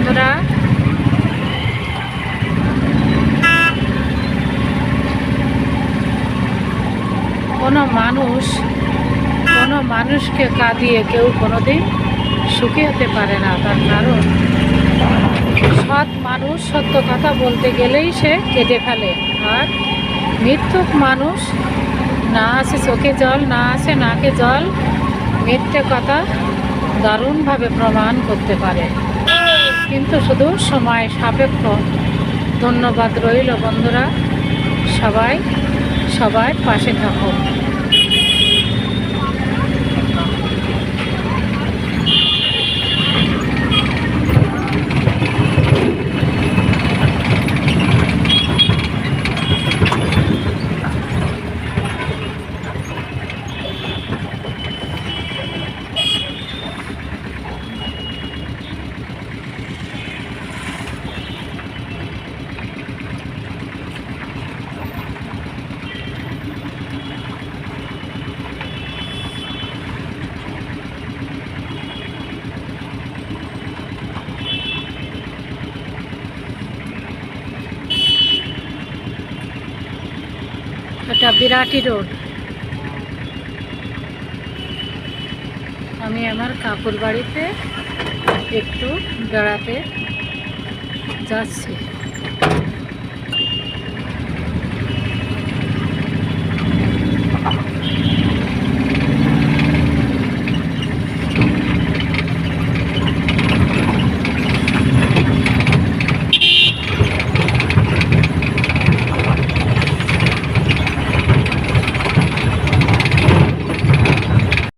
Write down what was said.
বন্ধুরা, কোনো মানুষকে কাঁদিয়ে কেউ কোনোদিন সুখী হতে পারে না। তার কারণ সৎ মানুষ সত্য কথা বলতে গেলেই সে কেঁদে ফেলে, আর মিথ্যুক মানুষ না আছে চোখে জল, না আছে নাকে জল, মিথ্যে কথা দারুণভাবে প্রমাণ করতে পারে, কিন্তু শুধু সময় সাপেক্ষ। ধন্যবাদ রইল বন্ধুরা, সবাই পাশে থাকো। এটা বিরাটি রোড। আমি আমার কাকুর বাড়িতে একটু বেড়াতে যাচ্ছি।